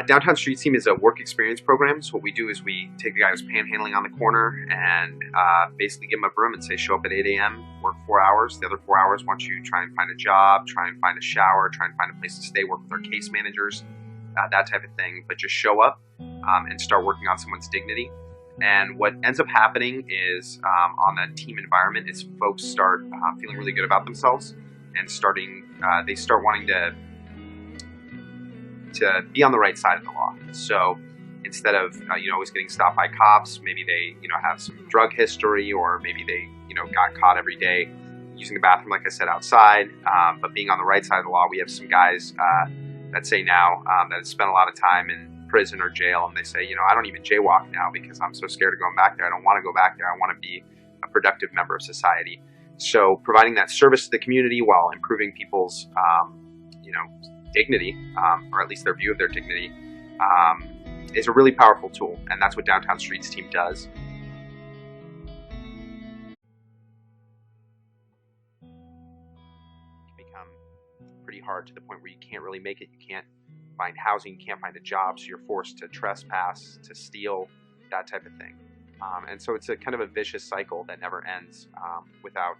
Downtown Streets Team is a work experience program. So what we do is we take the guy who's panhandling on the corner and basically give him a broom and say, show up at 8 a.m., work 4 hours. The other 4 hours, why don't you try and find a job, try and find a shower, try and find a place to stay, work with our case managers, that type of thing. But just show up and start working on someone's dignity. And what ends up happening is on that team environment is folks start feeling really good about themselves and they start wanting to be on the right side of the law. So instead of always getting stopped by cops, maybe they have some drug history, or maybe they got caught every day using the bathroom, like I said, outside. But being on the right side of the law, we have some guys that say now that have spent a lot of time in prison or jail, and they say, I don't even jaywalk now because I'm so scared of going back there. I don't want to go back there. I want to be a productive member of society. So providing that service to the community while improving people's dignity, or at least their view of their dignity, is a really powerful tool, and that's what Downtown Streets Team does. It can become pretty hard to the point where you can't really make it. You can't find housing, you can't find a job, so you're forced to trespass, to steal, that type of thing. And so it's a kind of a vicious cycle that never ends without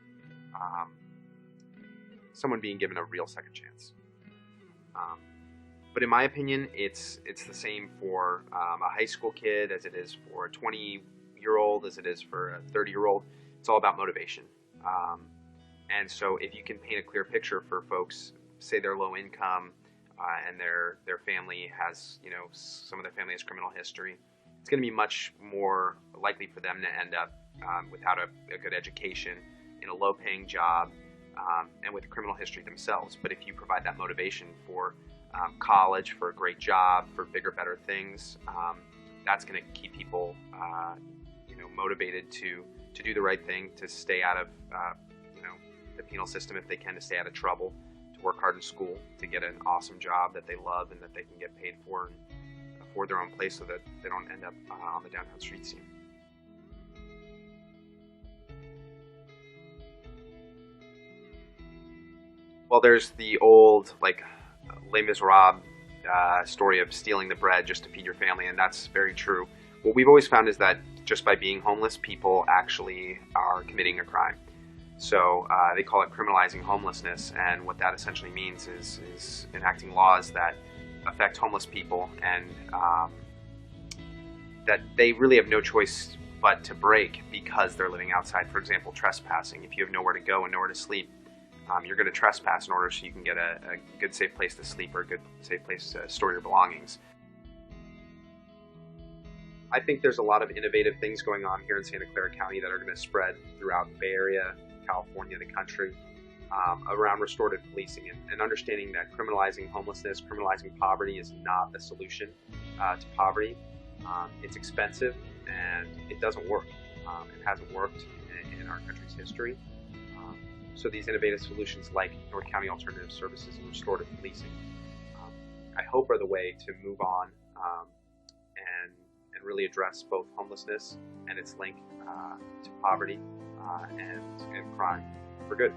someone being given a real second chance. But in my opinion, it's the same for a high school kid as it is for a 20-year-old, as it is for a 30-year-old. It's all about motivation. And so if you can paint a clear picture for folks, say they're low income and their family has, some of their family has criminal history, it's going to be much more likely for them to end up without a good education, in a low-paying job, and with a criminal history themselves. But if you provide that motivation for college, for a great job, for bigger, better things, that's going to keep people, motivated to do the right thing, to stay out of, the penal system if they can, to stay out of trouble, to work hard in school, to get an awesome job that they love and that they can get paid for and afford their own place so that they don't end up on the Downtown Streets Team. Well, there's the old, Les Miserables story of stealing the bread just to feed your family, and that's very true. What we've always found is that just by being homeless, people actually are committing a crime. So they call it criminalizing homelessness, and what that essentially means is enacting laws that affect homeless people and that they really have no choice but to break because they're living outside. For example, trespassing. If you have nowhere to go and nowhere to sleep, you're going to trespass in order so you can get a good, safe place to sleep or a good, safe place to store your belongings. I think there's a lot of innovative things going on here in Santa Clara County that are going to spread throughout the Bay Area, California, the country, around restorative policing and understanding that criminalizing homelessness, criminalizing poverty is not the solution to poverty. It's expensive and it doesn't work. It hasn't worked in our country's history. So these innovative solutions like North County Alternative Services and restorative policing, I hope are the way to move on and really address both homelessness and its link to poverty and crime for good.